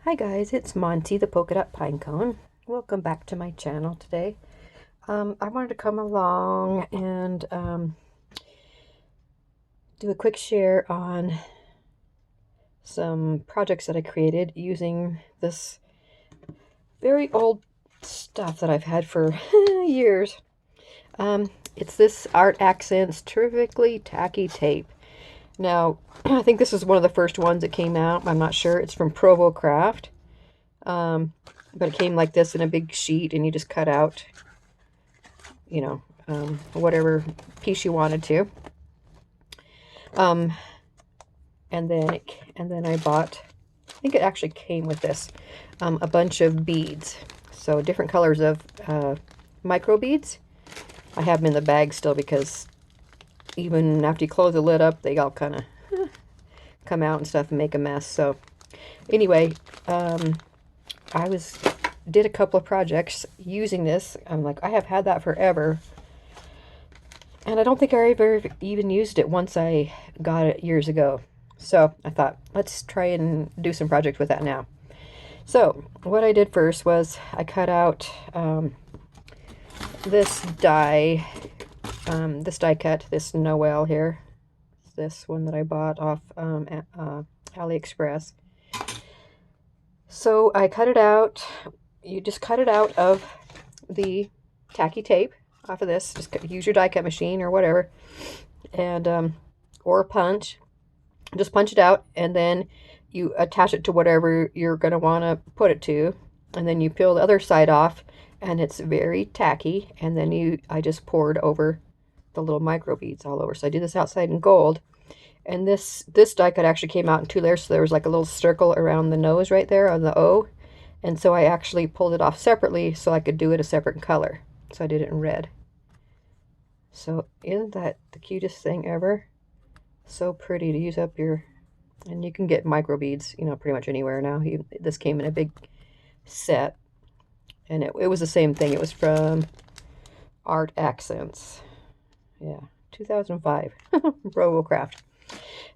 Hi guys, it's Monty the Polka Dot Pinecone. Welcome back to my channel today. I wanted to come along and do a quick share on some projects that I created using this very old stuff that I've had for years. It's this Art Accents Terrifically Tacky Tape. Now, I think this is one of the first ones that came out. I'm not sure. It's from Provo Craft. But it came like this in a big sheet, and you just cut out, you know, whatever piece you wanted to. And then I bought, I think it actually came with this, a bunch of beads. So different colors of micro beads. I have them in the bag still because even after you close the lid up, they all kind of come out and stuff and make a mess. So anyway, I did a couple of projects using this. I'm like, I have had that forever. And I don't think I ever even used it once I got it years ago. So I thought, let's try and do some projects with that now. So what I did first was I cut out this die cut, this Noel here. This one that I bought off AliExpress. So I cut it out. You just cut it out of the tacky tape off of this. Just use your die cut machine or whatever, and or a punch. Just punch it out, and then you attach it to whatever you're going to want to put it to, and then you peel the other side off, and it's very tacky. And then I just poured over the little micro beads all over. So I did this outside in gold, and this die cut actually came out in two layers. So there was like a little circle around the nose right there on the O, and so I actually pulled it off separately so I could do it a separate color. So I did it in red. So isn't that the cutest thing ever? So pretty to use up your, and you can get micro beads, pretty much anywhere now. This came in a big set, and it was the same thing. It was from Art Accents. Yeah, 2005, RoboCraft.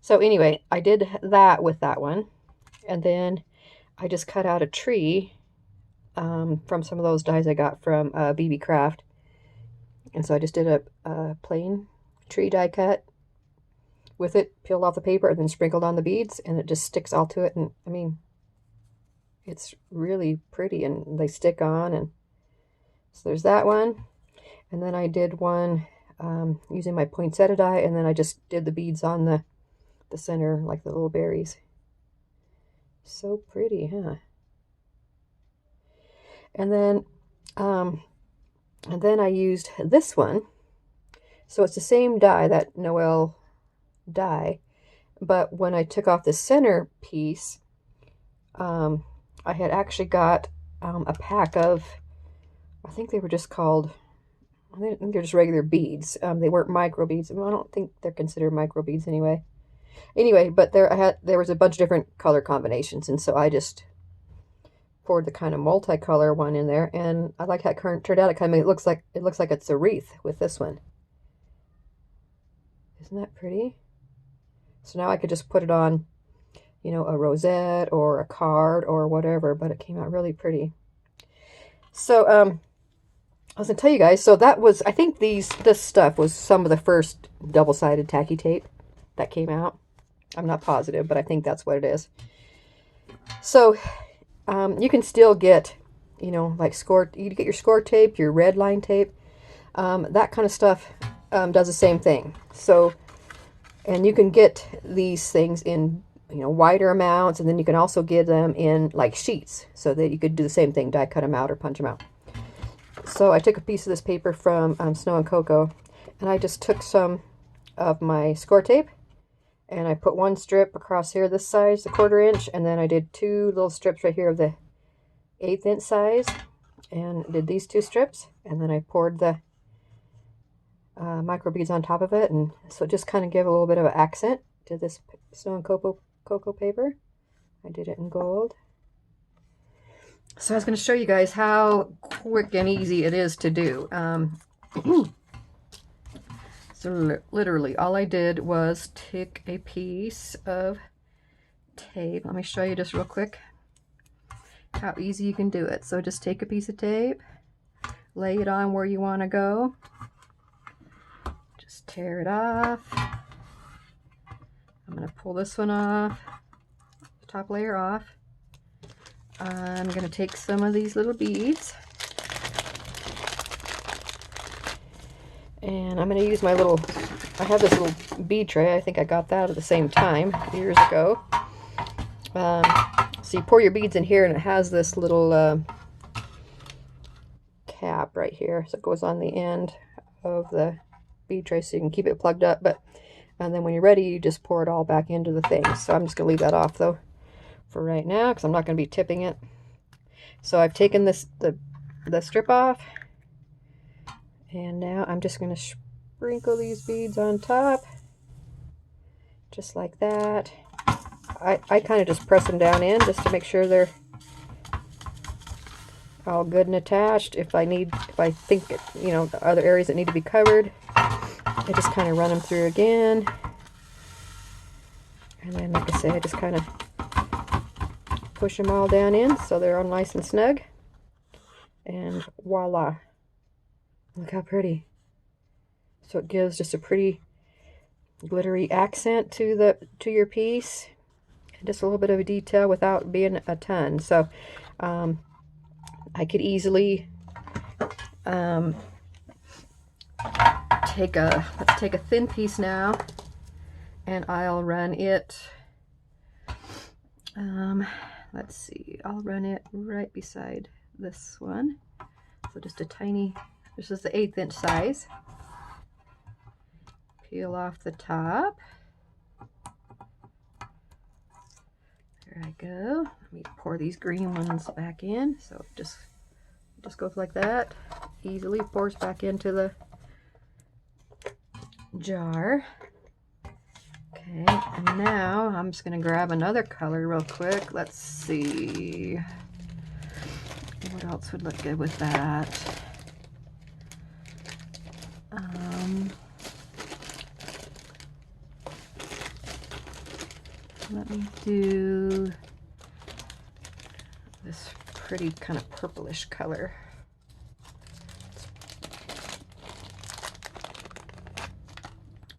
So anyway, I did that with that one, and then I just cut out a tree from some of those dies I got from BB Craft. And so I just did a plain tree die cut with it, peeled off the paper, and then sprinkled on the beads, and it just sticks all to it. And I mean, it's really pretty, and they stick on. And so there's that one. And then I did one using my poinsettia die, and then I just did the beads on the center, like the little berries. So pretty, huh? And then I used this one. So it's the same die, that Noel die, but when I took off the center piece, I had actually got a pack of, I think they were just called, I think they're just regular beads. They weren't micro beads. I don't think they're considered micro beads anyway. Anyway, but there was a bunch of different color combinations, and so I just poured the kind of multicolor one in there, and I like how it turned out. It kind of looks like it's a wreath with this one. Isn't that pretty? So now I could just put it on, a rosette or a card or whatever, but it came out really pretty. So I was gonna tell you guys, so that was, I think this stuff was some of the first double-sided tacky tape that came out. I'm not positive, but I think that's what it is. So you can still get, like you get your score tape, your red line tape, that kind of stuff does the same thing. So, and you can get these things in, wider amounts, and then you can also get them in like sheets, so that you could do the same thing, die cut them out or punch them out. So I took a piece of this paper from Snow and Cocoa, and I just took some of my score tape, and I put one strip across here this size, the 1/4 inch, and then I did two little strips right here of the 1/8 inch size, and did these two strips, and then I poured the micro beads on top of it, and so just kind of give a little bit of an accent to this Snow and Cocoa paper. I did it in gold. So I was going to show you guys how quick and easy it is to do. So literally all I did was take a piece of tape. Let me show you just real quick. how easy you can do it. So just take a piece of tape, lay it on where you want to go, just tear it off. I'm going to pull this one off, the top layer off. I'm going to take some of these little beads, and I'm going to use my little, I have this little bead tray. I think I got that at the same time years ago. So you pour your beads in here, and it has this little cap right here, so it goes on the end of the bead tray so you can keep it plugged up. And then when you're ready, you just pour it all back into the thing. So I'm just going to leave that off though for right now, because I'm not going to be tipping it. So I've taken the strip off, and now I'm just going to sprinkle these beads on top, just like that. I kind of just press them down in just to make sure they're all good and attached. If I think, you know, other areas that need to be covered, I just kind of run them through again. And then, like I say, I just kind of push them all down in so they're all nice and snug. And voila. Look how pretty. So it gives just a pretty glittery accent to your piece. And just a little bit of a detail without being a ton. So I could easily let's take a thin piece now, and I'll run it, let's see, I'll run it right beside this one. So just a tiny, this is the 1/8 inch size. Peel off the top. There I go. Let me pour these green ones back in. So it just goes like that. Easily pours back into the jar. Okay, and now I'm just going to grab another color real quick. Let's see. What else would look good with that? Let me do this pretty kind of purplish color.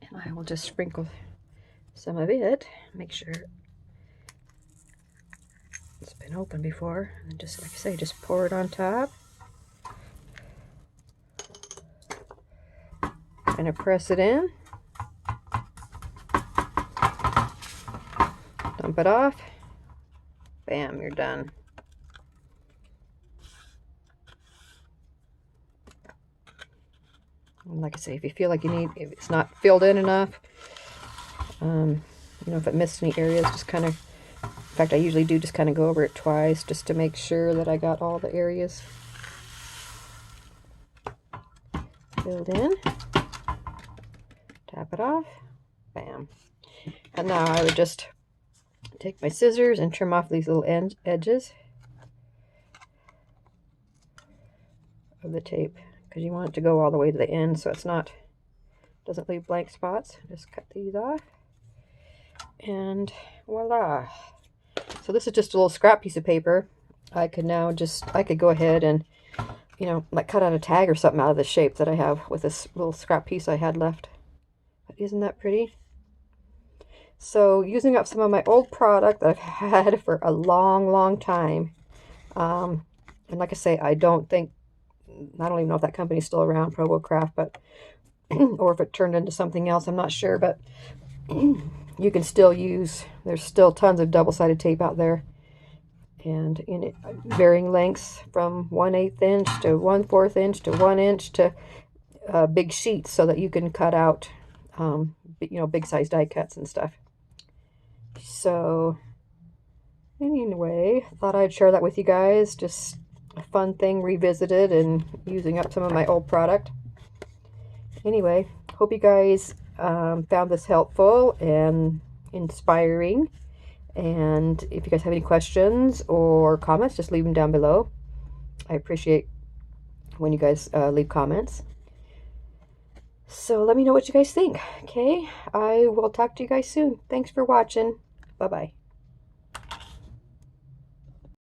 And I will just sprinkle some of it, make sure it's been opened before, and just, like I say, just pour it on top. Kind of press it in. Dump it off. Bam, you're done. And like I say, if you feel like if it's not filled in enough, you know, if it missed any areas, just kind of, in fact, I usually do just kind of go over it twice just to make sure that I got all the areas filled in. Tap it off. Bam. And now I would just take my scissors and trim off these little edges of the tape, because you want it to go all the way to the end so it's not, doesn't leave blank spots. Just cut these off, and voila. So this is just a little scrap piece of paper. I could go ahead and, you know, like cut out a tag or something out of the shape that I have with this little scrap piece I had left. But isn't that pretty? So using up some of my old product that I've had for a long time, and like I say, I don't even know if that company's still around, Probocraft, but or if it turned into something else, I'm not sure, but you can still use, there's still tons of double-sided tape out there, and in varying lengths from 1/8 inch to 1/4 inch to 1 inch to big sheets, so that you can cut out, you know, big size die cuts and stuff. So anyway, I thought I'd share that with you guys. Just a fun thing revisited and using up some of my old product. Anyway, hope you guys found this helpful and inspiring. And if you guys have any questions or comments, just leave them down below. I appreciate when you guys leave comments. So let me know what you guys think. Okay, I will talk to you guys soon. Thanks for watching. Bye-bye.